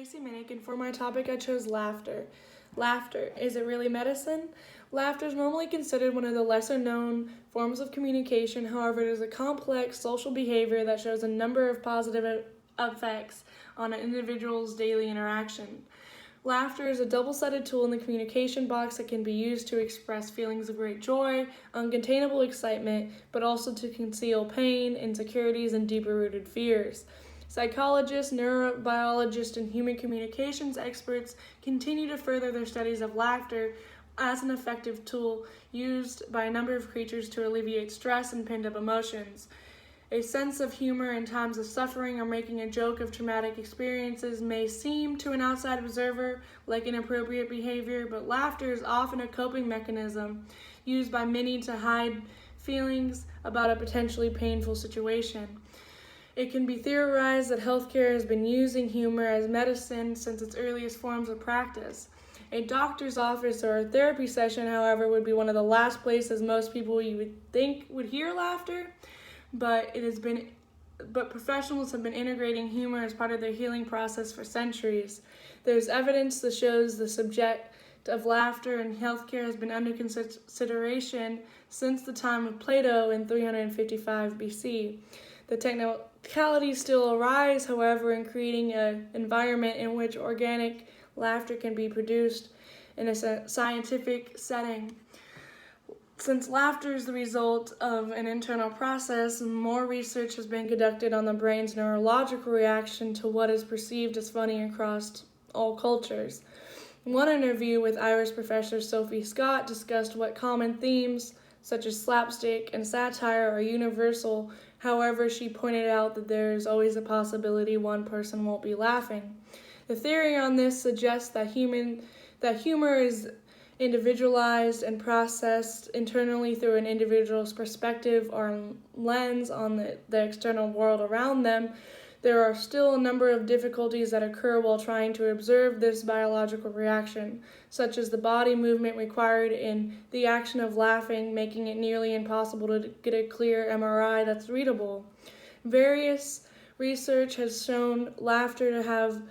Tracy Minnick, and for my topic I chose laughter. Laughter, is it really medicine? Laughter is normally considered one of the lesser known forms of communication. However, it is a complex social behavior that shows a number of positive effects on an individual's daily interaction. Laughter is a double-sided tool in the communication box that can be used to express feelings of great joy, uncontainable excitement, but also to conceal pain, insecurities, and deeper-rooted fears. Psychologists, neurobiologists, and human communications experts continue to further their studies of laughter as an effective tool used by a number of creatures to alleviate stress and pent-up emotions. A sense of humor in times of suffering or making a joke of traumatic experiences may seem to an outside observer like inappropriate behavior, but laughter is often a coping mechanism used by many to hide feelings about a potentially painful situation. It can be theorized that healthcare has been using humor as medicine since its earliest forms of practice. A doctor's office or a therapy session, however, would be one of the last places most people you would think would hear laughter, but professionals have been integrating humor as part of their healing process for centuries. There's evidence that shows the subject of laughter in healthcare has been under consideration since the time of Plato in 355 BC. The technicalities still arise, however, in creating an environment in which organic laughter can be produced in a scientific setting. Since laughter is the result of an internal process, more research has been conducted on the brain's neurological reaction to what is perceived as funny across all cultures. One interview with Irish professor Sophie Scott discussed what common themes, such as slapstick and satire, are universal. However, she pointed out that there is always a possibility one person won't be laughing. The theory on this suggests that humor is individualized and processed internally through an individual's perspective or lens on the external world around them. There are still a number of difficulties that occur while trying to observe this biological reaction, such as the body movement required in the action of laughing, making it nearly impossible to get a clear MRI that's readable. Various research has shown laughter to have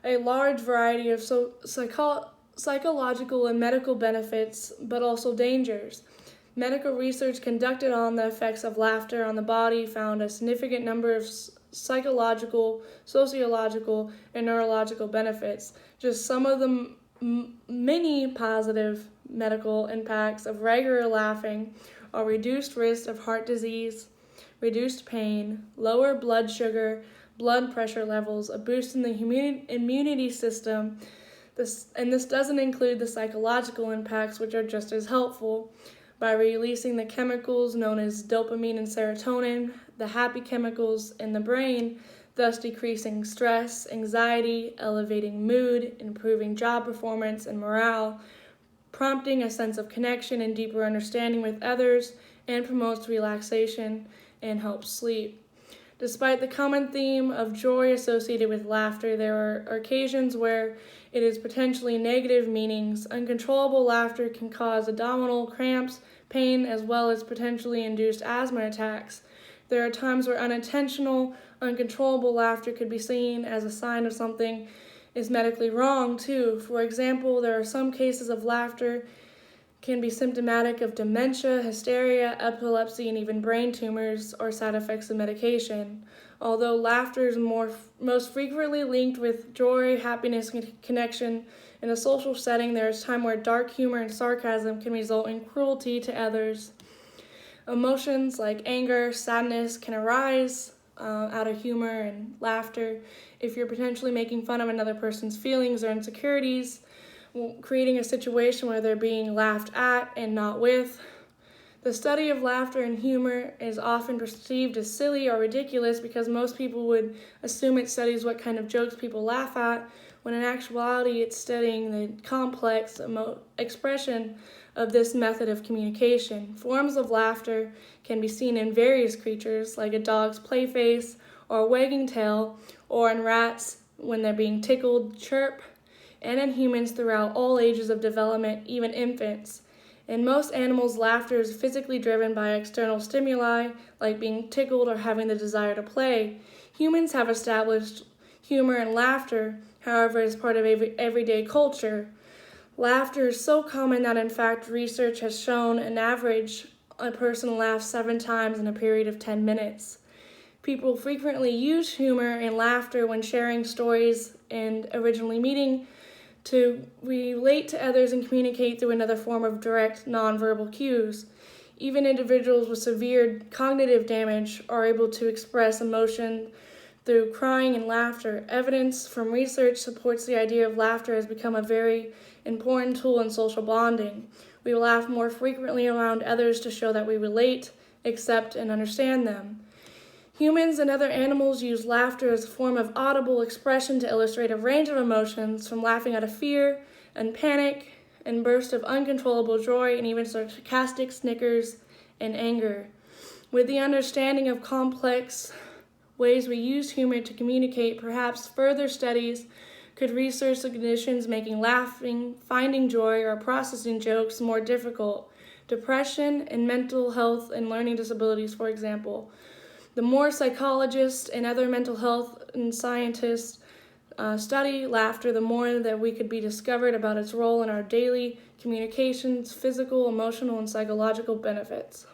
a large variety of psychological and medical benefits, but also dangers. Medical research conducted on the effects of laughter on the body found a significant number of psychological, sociological, and neurological benefits. Just some of the many positive medical impacts of regular laughing are reduced risk of heart disease, reduced pain, lower blood sugar, blood pressure levels, a boost in the immunity system. This doesn't include the psychological impacts, which are just as helpful, by releasing the chemicals known as dopamine and serotonin, the happy chemicals in the brain, thus decreasing stress, anxiety, elevating mood, improving job performance and morale, prompting a sense of connection and deeper understanding with others, and promotes relaxation and helps sleep. Despite the common theme of joy associated with laughter, there are occasions where it is potentially negative meanings. Uncontrollable laughter can cause abdominal cramps, pain, as well as potentially induced asthma attacks. There are times where unintentional, uncontrollable laughter could be seen as a sign of something is medically wrong, too. For example, there are some cases of laughter can be symptomatic of dementia, hysteria, epilepsy, and even brain tumors or side effects of medication. Although laughter is most frequently linked with joy, happiness, and connection, in a social setting there is time where dark humor and sarcasm can result in cruelty to others. Emotions like anger, sadness can arise out of humor and laughter. If you're potentially making fun of another person's feelings or insecurities, creating a situation where they're being laughed at and not with. The study of laughter and humor is often perceived as silly or ridiculous because most people would assume it studies what kind of jokes people laugh at, when in actuality it's studying the complex expression of this method of communication. Forms of laughter can be seen in various creatures, like a dog's play face or wagging tail, or in rats when they're being tickled, chirp, and in humans throughout all ages of development, even infants. In most animals, laughter is physically driven by external stimuli, like being tickled or having the desire to play. Humans have established Humor and laughter, however, is part of everyday culture. Laughter is so common that, in fact, research has shown an average a person laughs 7 times in a period of 10 minutes. People frequently use humor and laughter when sharing stories and originally meeting to relate to others and communicate through another form of direct nonverbal cues. Even individuals with severe cognitive damage are able to express emotion through crying and laughter. Evidence from research supports the idea of laughter has become a very important tool in social bonding. We laugh more frequently around others to show that we relate, accept, and understand them. Humans and other animals use laughter as a form of audible expression to illustrate a range of emotions, from laughing out of fear and panic and bursts of uncontrollable joy, and even sarcastic snickers and anger. With the understanding of complex ways we use humor to communicate, perhaps further studies could research the conditions making laughing, finding joy, or processing jokes more difficult. Depression and mental health and learning disabilities, for example. The more psychologists and other mental health and scientists study laughter, the more that we could be discovered about its role in our daily communications, physical, emotional, and psychological benefits.